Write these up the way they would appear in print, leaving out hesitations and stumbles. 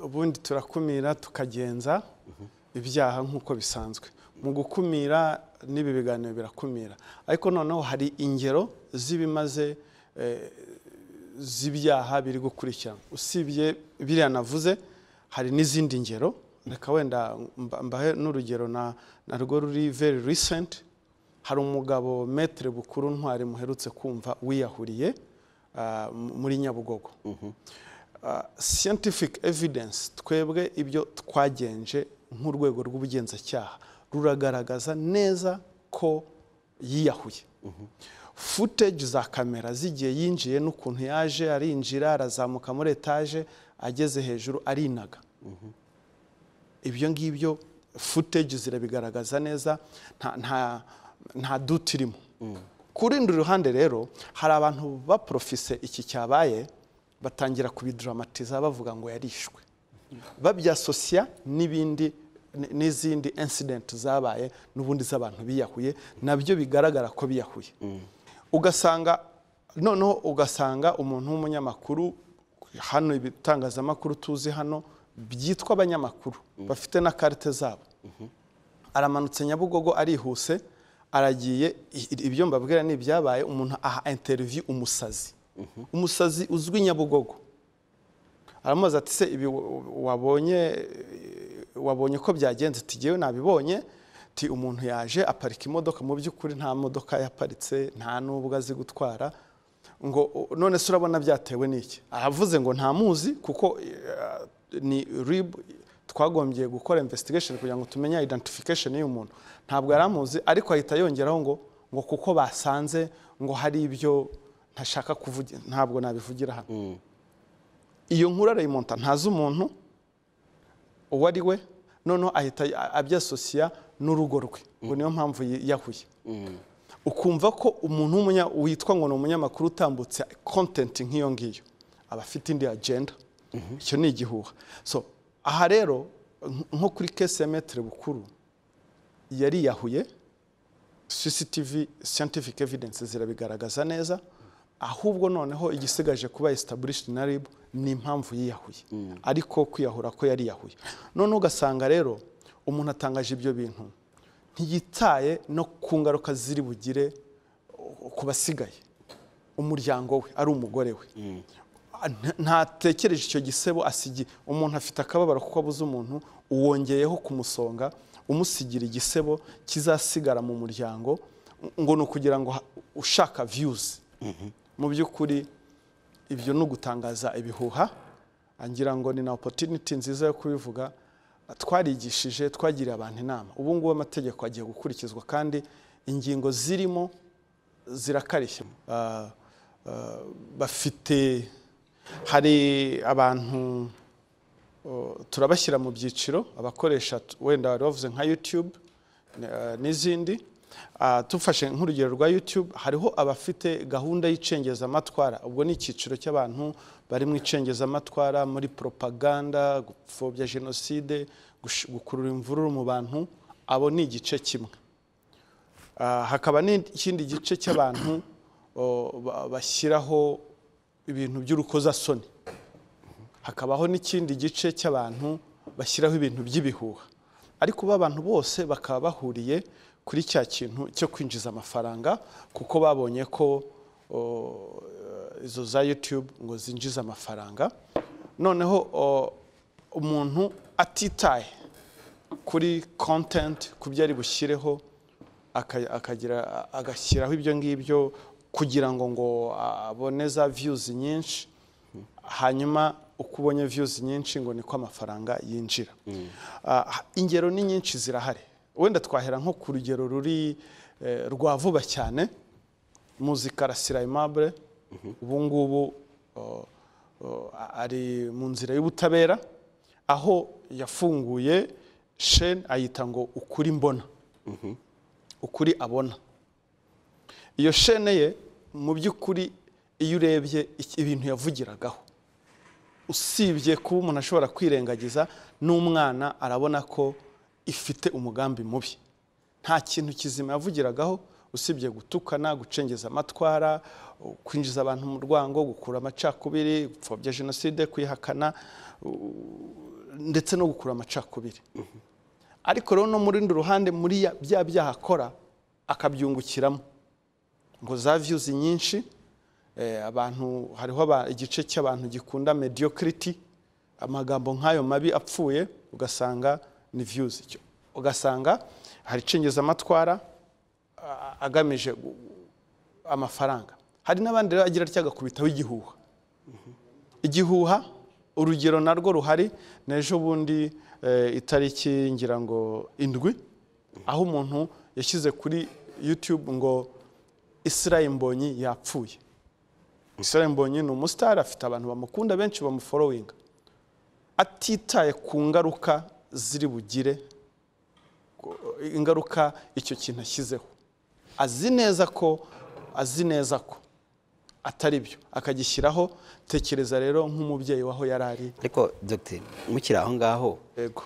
ubundi turakumira tukagenza ibyaha nk'uko bisanzwe mu gukumira n'ibi biganiro birakumira ariko noneho hari ingero z'ibimaze z'ibyaha biri gukurikirana usibye biriya navuze hari n'izindi ngero reka wenda mbahe n'urugero na rwo ruri very recent hari umugabo Maître Bukuru Ntwari muherutse kumva wiyahuriye muri Nyabugogo scientific evidence twebwe ibyo twagenje nk'urwego rw'ubugenzacyaha ruragaragaza neza ko yiyahuye footage za kamera zigiye yinjiye n'ukuntu yaje arinjira arazamuka muri etage ageze hejuru arinaga ibyo ngibyo footage zirabigaragaza neza nta dutirimo kuri ndi ruhande rero hari abantu baprofise iki cyabaye batangira kubidramatiza bavuga ngo yarishwe babyasosiya n'izindi incident zabaye n'ubundi z'abantu biyahuye nabyo bigaragara ko biyahuye ugasanga noneho ugasanga umuntu w'umunyamakuru hano ibitangazamakuru tuzi hano byitwa abanyamakuru bafite na carte zabo aramanutse Nyabugogo arihuse aragiye ibyo mbabwira ni byabaye umuntu aha interview umusazi uzwi Nyabugogo aramubaza ati se ibi wabonye ko byagenze tigewe nabibonye ti umuntu yaje aparika imodoka mu by'ukuri nta modoka yaparitse nta nubwo azi gutwara ngo none se urabona byatewe n'iki aravuze ngo nta muzi kuko ni RIB twagombye gukora investigation kugira ngo tumenye identification y'umuntu ntabwo yaramuzi ariko ahita yongeraho ngo kuko basanze ngo hari ibyo ntashaka kuvugira ntabwo nabivugira hano iyo nkuru arayimonta ntazi umuntu uwo ari we noneho ahita abyasosiya n'urugo rwe ngo niyo mpamvu yahuye ukumva ko umuntu witwa ngo ni umunyamakuru utambutse content nk'iyo ngiyo aba afite indi agenda icyo ni igihuha so aha rero nko kuri case ya Maître Bukuru yari yahuye CCTV scientific evidence zirabigaragaza neza ahubwo noneho igisigaje kuba established na RIB ni impamvu yiyahuye ariko kwiyahura ko yari yahuye none ugasanga rero umuntu atangaje ibyo bintu ntiyitaye no ku ngaruka ziri bugire kubasigaye umuryango we ari umugore we ntatekereje icyo gisebo asigi umuntu afite akababaro kuko abuze umuntu uwongeyeho kumusonga umusigira igisebo kizasigara mu muryango ngo nukugira ngo ushaka views mu by'ukuri ibyo no gutangaza ibihuha angira ngo ni na opportunity nziza yo kubivuga twarigishije twagiriye abantu inama ubu ngubu amategeko agiye gukurikizwa kandi ingingo zirimo zirakarishye bafite hari abantu turabashyira mu byiciro abakoresha wenda bari bavuze nka YouTube n'izindi tufashe nk'urugero rwa YouTube hariho abafite gahunda y'icengezamatwara ubwo ni icyiciro cy'abantu bari mu icengezamatwara muri propaganda gupfobya genocide gukurura imvururu mu bantu abo ni igice kimwe hakaba n'ikindi gice cy'abantu bashyiraho ibintu by'urukozasoni hakabaho n'ikindi gice cy'abantu bashyiraho ibintu by'ibihuha ariko abantu bose bakaba bahuriye kuri cya kintu cyo kwinjiza amafaranga kuko babonye ko izo za YouTube ngo zinjiza amafaranga noneho umuntu atitaye kuri content kubyari bushyireho agashyiraho ibyo ngibyo kugira ngo abone za views nyinshi hanyuma uko ubonye views nyinshi ngo niko amafaranga yinjira ingero ni nyinshi zirahari wenda twahera nko ku rugero ruri rwa vuba cyane muzika Karasira Aimable ubu ngubu ari mu nzira y'ubutabera aho yafunguye chaîne ayita ngo ukuri mbona ukuri abona iyo chaîne ye mu by'ukuri iyo urebye ibintu yavugiragaho usibye kuba umuntu ashobora kwirengagiza n'umwana arabona ko ifite umugambi mubi nta kintu kizima yavugiragaho usibye gutukana, gucengeza amatwara, kwinjiza abantu mu rwango, gukura amacakubiri, gupfobya jenoside, kwihakana ndetse no gukura amacakubiri. Ariko rero no muri rundi ruhande muri bya byaha akora akabyungukiramo ngo za views nyinshi, abantu hariho igice cy'abantu gikunda mediocrity, amagambo nk'ayo mabi apfuye ugasanga ni views, ugasanga hari cengeza amatwara agamije amafaranga. Hari n'abandi rero agira cyagakubitaho igihuha. Igihuha urugero narwo ruhari nejo bundi itariki ngira ngo 7 aho umuntu yashyize kuri YouTube ngo Israel Mbonyi yapfuye. Israel Mbonyi ni umustar, afite abantu bamukunda benshi bamufollowing, atitaye ku ngaruka ziri bugire, ingaruka icyo kintu ashyizeho, azi neza ko atari byo, akagishyiraho. Tekereza rero nk'umubyeyi waho yarari. Ariko Dr. mukira aho ngaho, yego,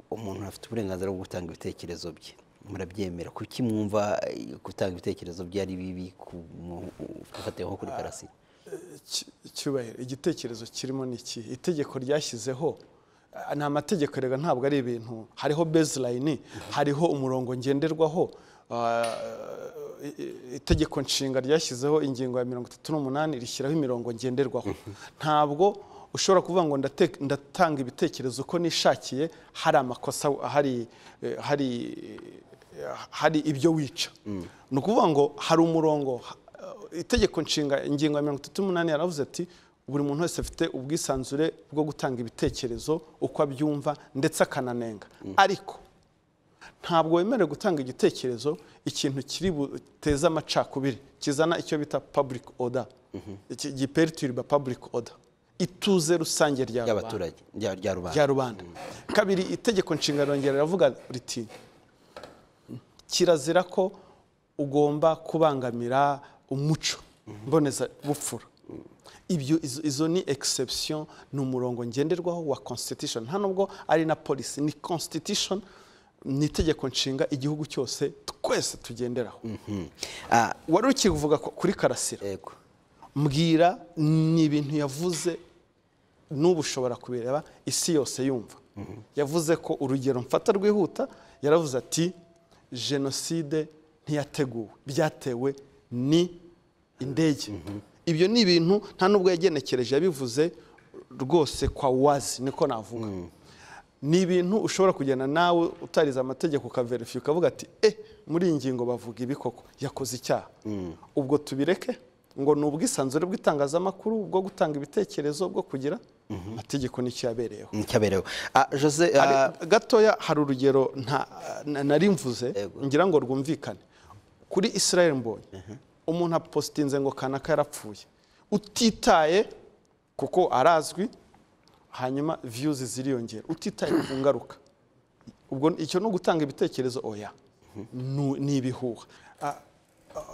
umuntu afite uburenganzira bwo gutanga ibitekerezo bye, murabyemera? Kuki mwumva gutanga ibitekerezo bye ari bibi kufateho kuri Karasira? Cyubahiro, igitekerezo kirimo niki? Itegeko ryashyizeho nta mategeko rega, ntabwo ari ibintu, hariho baseline, hariho umurongo ngenderwaho. Itegeko nshinga ryashyizeho ingingo ya 38 rishyiraho imirongo ngenderwaho. Ntabwo ushobora kuvuga ngo ndatanga ibitekerezo uko nishakiye, hari amakosa, hari ibyo wica. Ni ukuvuga ngo hari umurongo. Itegeko nshinga ingingo ya 38 yaravuze ati buri muntu wese afite ubwisanzure bwo gutanga ibitekerezo uko abyumva ndetse akananenga. Ariko ntabwo wemerewe gutanga igitekerezo ikintu kiri buteza amacakubiri, kizana icyo bita public order, giperturba public order, ituze rusange ry'abaturage, rya rubanda. Kabiri, itegeko nshinga rongera ravuga riti kirazira ko ugomba kubangamira umuco mboneza bupfura. Ibyo izo ni exception, ni umurongo ngenderwaho wa constitution, nta nubwo ari na policy, ni constitution, ni itegeko nshinga igihugu cyose twese tugenderaho. Wari ukivuga kuri Karasira, yego, mbwira ni ibintu yavuze n'ubu ushobora kubireba isi yose yumva. Yavuze ko urugero mfata rwihuta, yaravuze ati jenoside ntiyateguwe, byatewe ni indege. Ibyo ni ibintu nta nubwo yagenekereje, yabivuze rwose kwa wazi, niko navuga. Ni ibintu ushobora kugenda nawe utariza amategeko ukaverifya ukavuga ati muri iyi ngingo bavuga ibi koko, yakoze icyaha. Ubwo tubireke ngo ni ubwisanzure bw'itangazamakuru bwo gutanga ibitekerezo, bwo kugira amategeko n'icyo yabereyeho. Jose, gatoya hari urugero nari mvuze ngira ngo rwumvikane kuri Israel Mbonyi. Umuntu apostinze ngo kanaka yarapfuye, utitaye kuko arazwi, hanyuma views ziriyongera, utitaye ku ngaruka. Ubwo icyo no gutanga ibitekerezo oya, ni ibihuha.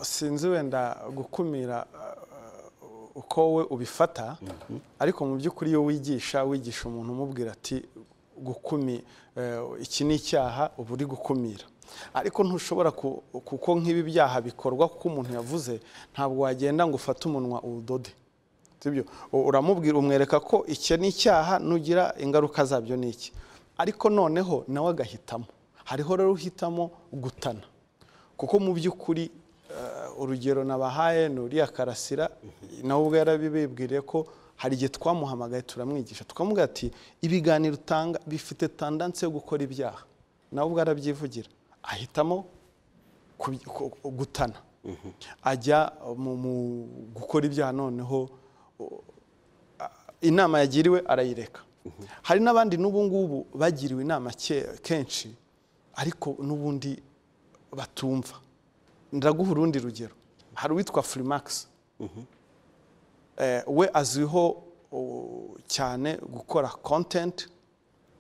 Sinzi wenda gukumira uko we ubifata, ariko mu by'ukuri iyo wigisha umuntu umubwira ati iki ni icyaha, uba uri gukumira. Ariko ntushobora kuko nk'ibi byaha bikorwa kuko umuntu yavuze, ntabwo wagenda ngo ufate umunwa udode. Sibyo, uramubwira, umwereka ko iki ni icyaha, nugira ingaruka zabyo ni iki. Ariko noneho nawe agahitamo. Hariho rero uhitamo gutana, kuko mu by'ukuri urugero nabahaye ni uriya Karasira, nawe ubwo yarabibibwiriye ko hari igihe twamuhamagaye turamwigisha, tukamubwira ati ibiganiro utanga bifite tendance yo gukora ibyaha. Nawe ubwo arabyivugira, ahitamo gutana, ajya mu gukora ibyaha. Noneho inama yagiriwe arayireka. Hari n'abandi n'ubu ngubu bagiriwe inama kenshi, ariko n'ubundi batumva. Ndaguha urundi rugero, hari uwitwa Afrimax. We azwiho cyane gukora content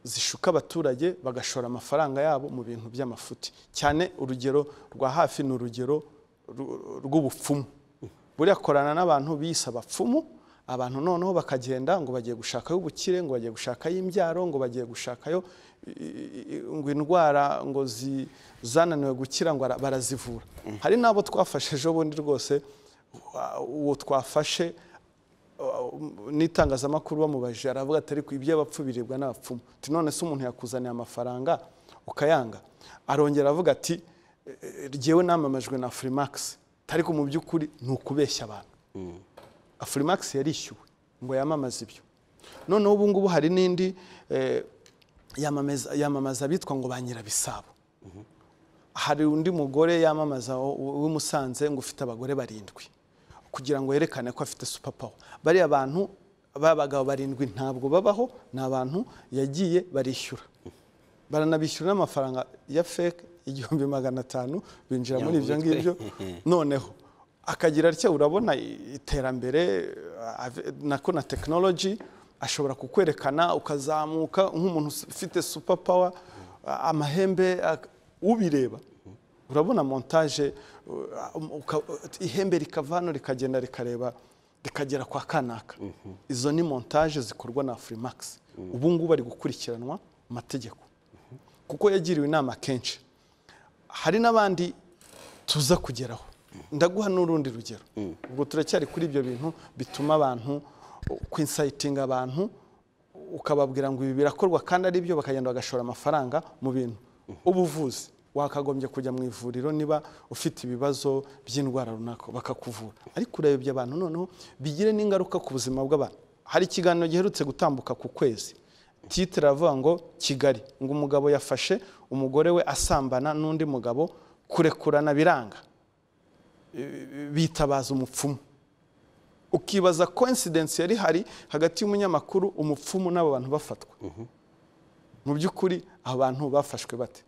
zishuka abaturage bagashora amafaranga yabo mu bintu by'amafuti. Cyane urugero rwa hafi ni urugero rw'ubupfumu. Buriya akorana n'abantu bise abapfumu, abantu noneho bakagenda ngo bagiye gushakayo ubukire, ngo bagiye gushakayo imbyaro, ngo bagiye gushakayo ngo indwara ngo zananiwe gukira ngo barazivura. Hari nabo twafashe ejo bundi rwose, uwo twafashe n'itangazamakuru bamubajije aravuga ati ariko iby'abapfu biribwa n'abapfumu. Ati none se umuntu yakuzaniye amafaranga ukayanga? Arongera avuga ati ryewe namamajwe na Afrimax, ariko mu by'ukuri ni ukubeshya abantu. Afrimax yarishyuwe ngo yamamaze ibyo. Noneho ubu ngubu hari n'indi yamamaza bitwa ngo ba nyirabisabo. Hari undi mugore yamamaza w'Umusanze ngo ufite abagore 7 kugira ngo yerekane ko afite super power. Bari abantu babagabo 7 ntabwo babaho, ni abantu yagiye barishyura, baranabishyura n'amafaranga ya fake 1500 binjira muri ibyo ngibyo. Noneho akagira atya, urabona iterambere nako na technology ashobora kukwerekana ukazamuka nk'umuntu ufite super power, amahembe ubireba, urabona montage ihembe rikavano rikagenda rikareba rikagera kwa kanaka. Izo ni montage zikorwa na Afrimax. Ubu ngubu bari gukurikiranwa amategeko kuko yagiriwe inama kenshi. Hari n'abandi tuza kugeraho, ndaguha n'urundi rugero. Ubwo turacyari kuri ibyo bintu bituma abantu kwinsighting abantu, ukababwira ngo ibi birakorwa kandi ari byo, bakagenda bagashora amafaranga mu bintu. Ubuvuzi, wakagombye kujya mu ivuriro niba ufite ibibazo by'indwara runaka bakakuvura, ariko urebye abantu noneho bigire n'ingaruka ku buzima bw'abantu. Hari ikiganiro giherutse gutambuka ku Kwezi, titre avuga ngo Kigali, ngo umugabo yafashe umugore we asambana n'undi mugabo, kurekurana biranga, bitabaza umupfumu. Ukibaza coincidence yari hari hagati y'umunyamakuru, umupfumu n'abo bantu bafatwa. Mu by'ukuri abantu bafashwe bate?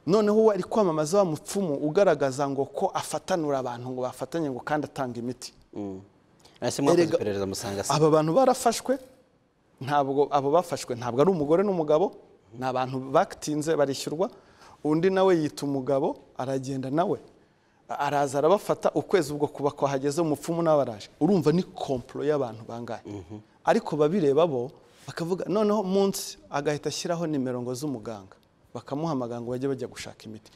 Noneho ari kwamamaza wa mupfumu ugaragaza ngo ko afatanura abantu ngo bafatanye ngo kandi atanga imiti. Aba bantu barafashwe, ntabwo abo bafashwe ntabwo ari umugore n'umugabo, ni abantu bakitinze barishyurwa. Undi nawe yita umugabo, aragenda nawe araza arabafata, ukwezi ubwo kuba ko hageze umupfumu n'abaraje. Urumva ni complot y'abantu bangahe. Ariko babireba bo bakavuga noneho munsi agahita ashyiraho nimero ngo z'umuganga, bakamuhamagara ngo bajye gushaka imiti.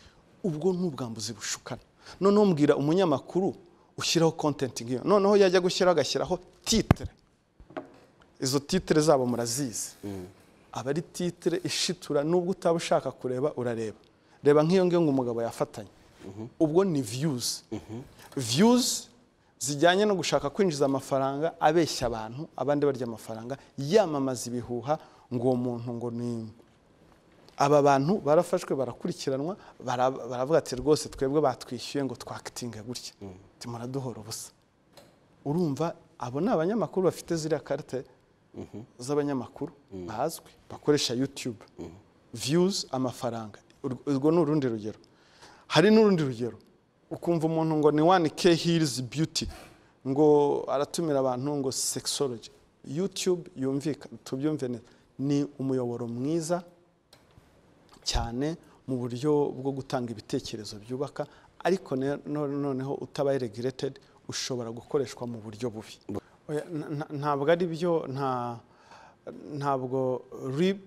Ubwo n'ubwambuzi bushukana. Noneho mbwira umunyamakuru ushyiraho content ngiyo, noneho yajya gushyiraho agashyiraho titre. Izo titre zabo murazizi, aba ari titre ishitura, nubwo utaba ushaka kureba urareba. Reba nk'iyo ngiyo ngo umugabo yafatanye, ubwo ni views. Views zijyanye no gushaka kwinjiza amafaranga, abeshya abantu abandi barya amafaranga, yamamaza ibihuha ngo uwo muntu ngo ni. Aba bantu barafashwe barakurikiranwa, baravuga ati rwose twebwe batwishyuye ngo twakitinga gutya, timuraduhora ubusa. Urumva abo ni abanyamakuru bafite ziriya carte z'abanyamakuru bazwi, bakoresha YouTube. Views, amafaranga. Urwo ni urundi rugero. Hari n'urundi rugero, ukumva umuntu ngo ni 1K Hills Beauty, ngo aratumira abantu ngo sexology. YouTube yumvika, tubyumve neza, ni umuyoboro mwiza cyane mu buryo bwo gutanga ibitekerezo byubaka, ariko noneho utabaye regulated ushobora gukoreshwa mu buryo bubi. Ntabwo ari byo, ntabwo RIB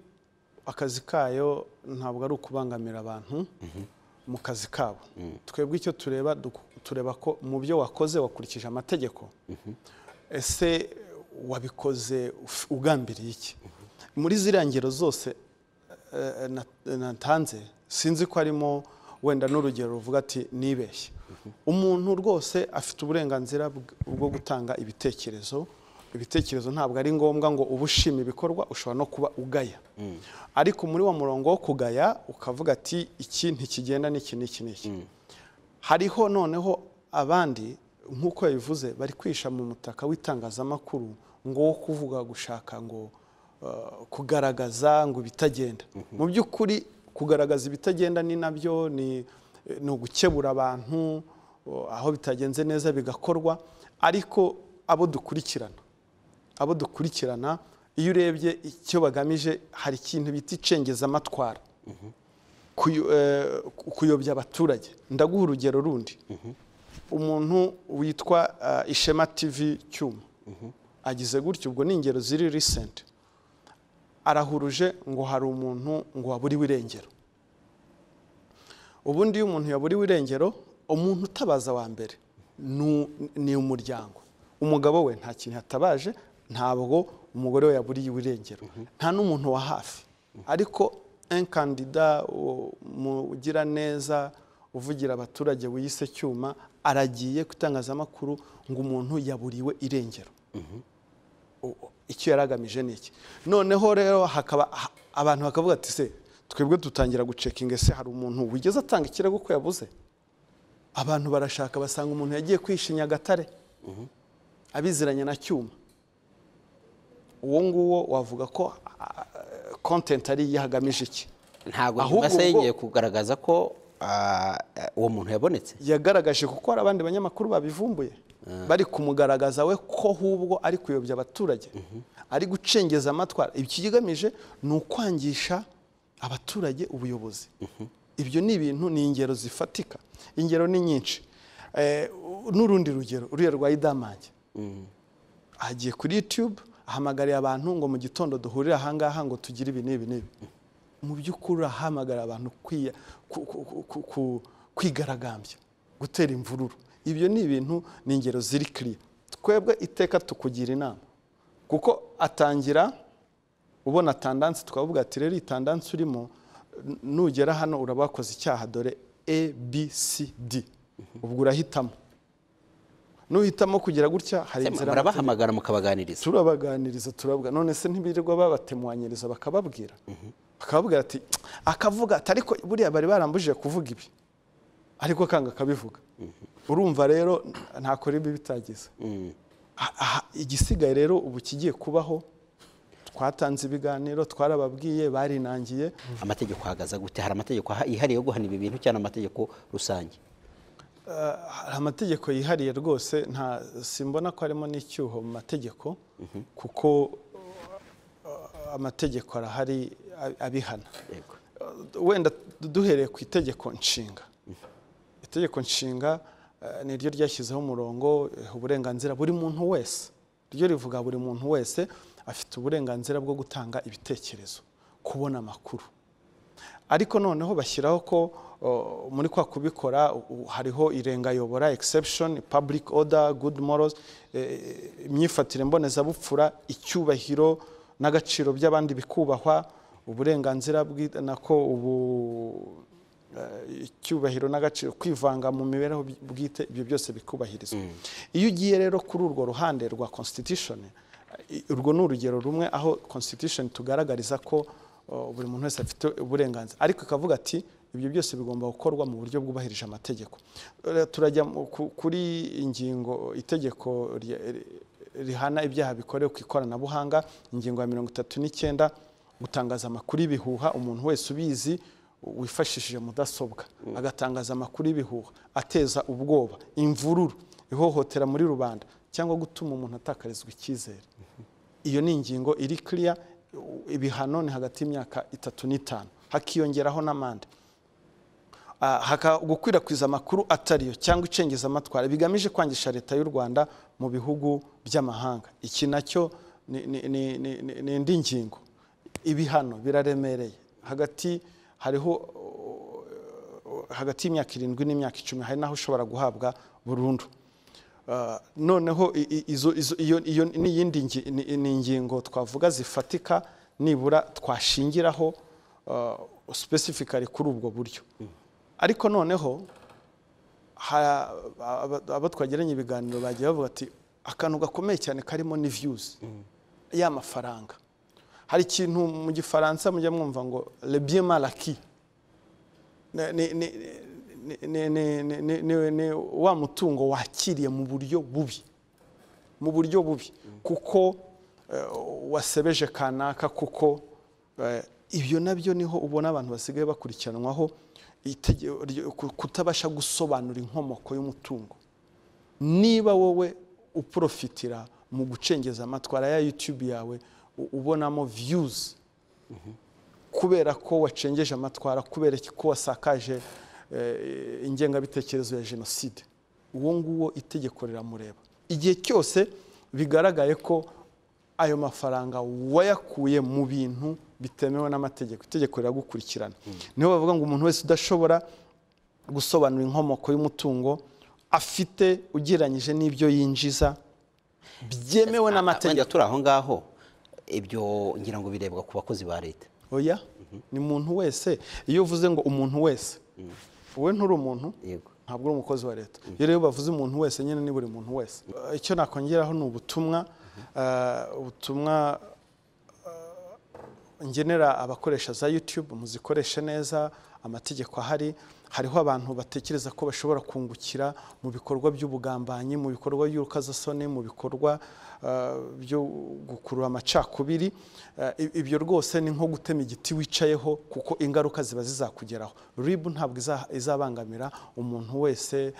akazi kayo ntabwo ari ukubangamira abantu mu kazi kabo. Twebwe icyo tureba ko mu byo wakoze wakurikije amategeko. Ese wabikoze ugambiriye iki? Muri ziriya ngero zose natanze, sinzi ko harimo wenda n'urugero ruvuga ati nibeshye. Umuntu rwose afite uburenganzira bwo gutanga ibitekerezo. Ibitekerezo ntabwo ari ngombwa ngo ubushima ibikorwa, ushobora no kuba ugaya. Ariko muri wa murongo wo kugaya ukavuga ati iki ntikigenda n'iki n'iki n'iki. Hariho noneho abandi nk'uko yabivuze bari kwisha mu mutaka w'itangazamakuru ngo wo kuvuga gushaka ngo kugaragaza ngo bitagenda. Mu by'ukuri kugaragaza ibitagenda ni nabyo ni ugukebura abantu aho bitagenze neza bigakorwa. Ariko abo dukurikirana iyo urebye icyo bagamije, hari ikintu bita icengezamatwara, kuyobya abaturage. Ndaguha urugero rundi. Umuntu witwa Ishema TV CYUMA, agize gutyo, ubwo ni ingero ziri recent, arahuruje ngo hari umuntu ngo waburiwe irengero. Ubundi iyo umuntu yaburiwe irengero, umuntu utabaza wa mbere ni umuryango. Umugabo we nta kintu yatabaje, ntabwo umugore we yaburiye irengero, nta n'umuntu wa hafi. Ariko un candidat mugira neza uvugira abaturage wiyise Cyuma aragiye kutangazamakuru ngo umuntu yaburiwe irengero. Icyo yaragamije ni iki? Noneho rero hakaba abantu bakavuga ati se twebwe dutangira gucekinga, ese hari umuntu wigeze atanga ikirego ko yabuze? Abantu barashaka basanga umuntu yagiye kwishinya Gatare abiziranye na Cyuma. Uwo nguwo wavuga ko content ari yagamije iki? Ntabwo basengeye kugaragaza ko uwo muntu yabonetse. Yagaragaje kuko hari abandi banyamakuru babivumbuye bari kumugaragaza we ko hubwo ari kuyobya abaturage, ari gucengeza amatwara. Ikigamije ni ukwangisha abaturage ubuyobozi. Ibyo ni ibintu, ni ingero zifatika. Ingero ni nyinshi. N'urundi rugero uriya rwa Idamange, agiye kuri YouTube ahamagariye abantu ngo mu gitondo duhurira ahangaha ngo tugire ibi n'ibi n'ibi. Mu by'ukuri ahamagara abantu kwigaragambya, gutera imvururu. Ibyo ni ibintu, ni ingero ziri clear. Twebwe iteka tukugira inama, kuko atangira ubona tendance, tukavuga ati rero tendance urimo nugera hano urabakoze icyaha, dore ABCD. Ubwo urahitamo, nuhitamo kugira gutya, hari inzira murabahamagara mukabaganiriza. Turabaganiriza, turabwa. None se ntibirirwa babatemwanyiriza bakababwira? Bakababwira ati akavuga ati ariko buriya bari barambujije kuvuga ibi, ariko kanga akabivuga. Urumva rero ntakora ibi bitagize. Igisigaye rero ubu kigiye kubaho, twatanze ibiganiro, twarababwiye, barinangiye. Amategeko ahagaze gute? Hari amategeko yihariye yo guhana ibi bintu cyane amategeko rusange? Hari amategeko yihariye rwose, nta simbona ko harimo n'icyuho mu mategeko, kuko amategeko arahari abihana. Wenda duhereye ku itegeko nshinga. Itegeko nshinga ni ryo ryashyizeho umurongo uburenganzira buri muntu wese. Ryo rivuga buri muntu wese afite uburenganzira bwo gutanga ibitekerezo, kubona amakuru. Ariko noneho bashyiraho ko muri kwa kubikora hariho irengayobora, exception, public order, good morals, imyifatire mbonezabupfura, icyubahiro n'agaciro by'abandi bikubahwa, uburenganzira nako icyubahiro n'agaciro, kwivanga mu mibereho bwite, ibyo byose bikubahirizwa. Iyo ugiye rero kuri urwo ruhande rwa constitution, urwo ni urugero rumwe aho constitution tugaragariza ko buri muntu wese afite uburenganzira, ariko ikavuga ati ibyo byose bigomba gukorwa mu buryo bwubahirije amategeko. Turajya kuri ingingo itegeko rihana ibyaha bikorewe ku ikoranabuhanga, ingingo ya 39, gutangaza amakuru y'ibihuha. Umuntu wese ubizi wifashishije mudasobwa agatangaza amakuru y'ibihuha ateza ubwoba, imvururu, ihohotera muri rubanda, cyangwa gutuma umuntu atakarizwa icyizere. Iyo ni ingingo iri clear. Ibihano ni hagati y'imyaka 3 n'5, hakiyongeraho n'amande. Gukwirakwiza amakuru atariyo cyangwa icengeza amatwara bigamije kwangisha leta y'u Rwanda mu bihugu by'amahanga. Iki nacyo ni indi ngingo. Ibihano biraremereye, hariho hagati y'imyaka 7 n'imyaka 10, hari naho ushobora guhabwa burundu. Noneho iyo n'iyindi ingingo twavuga zifatika nibura twashingiraho specifically kuri ubwo buryo. Ariko noneho abo twageranye ibiganiro bagiye bavuga ati akantu gakomeye cyane karimo ni views y'amafaranga. Hari ikintu mu gifaransa mujya mwumva ngo le bien mal acquis, ni wa mutungo wakiriye mu buryo bubi, kuko wasebeje kanaka, kuko ibyo nabyo niho ubona abantu basigaye bakurikiranwaho kutabasha gusobanura inkomoko y'umutungo. Niba wowe uprofitira mu gucengeza amatwara ya YouTube yawe ubonamo views kubera ko wacengeje amatwara, kubera ko wasakaje ingengabitekerezo ya jenoside, uwo nguwo itegeko riramureba. Igihe cyose bigaragaye ko ayo mafaranga wayakuye mu bintu bitemewe n'amategeko, itegeko riragukurikirana. Niho bavuga ngo umuntu wese udashobora gusobanura inkomoko y'umutungo afite ugereranyije n'ibyo yinjiza byemewe n'amategeko. Turi aho ngaho, ibyo ngira ngo birebwa ku bakozi ba leta. Oya, ni umuntu wese. Iyo uvuze ngo umuntu wese, wowe nturi umuntu, ntabwo uri umukozi wa leta. Iyo rero bavuze umuntu wese, nyine ni buri muntu wese. Icyo nakongeraho ni ubutumwa ngenera abakoresha za YouTube, muzikoreshe neza, amategeko ahari. Hariho abantu batekereza ko bashobora kungukira mu bikorwa by'ubugambanyi, mu bikorwa by'urukazasoni, mu bikorwa byo gukurura amacakubiri. Ibyo rwose ni nko gutema igiti wicayeho, kuko ingaruka ziba zizakugeraho. RIB ntabwo izabangamira umuntu wese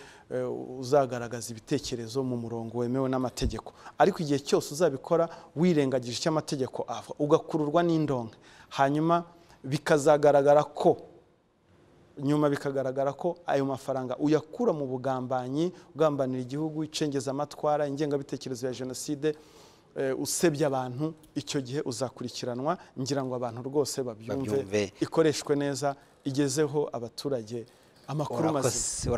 uzagaragaza ibitekerezo mu murongo wemewe n'amategeko, ariko igihe cyose uzabikora wirengagije icyo amategeko ava, ugakururwa n'indonke, hanyuma bikazagaragara ko ayo mafaranga uyakura mu bugambanyi, ugambanira igihugu, icengezamatwara, ingengabitekerezo ya jenoside, usebya abantu, icyo gihe uzakurikiranwa. Ngira ngo abantu rwose babyumve, ikoreshwe neza, igezeho abaturage amakuru mazima.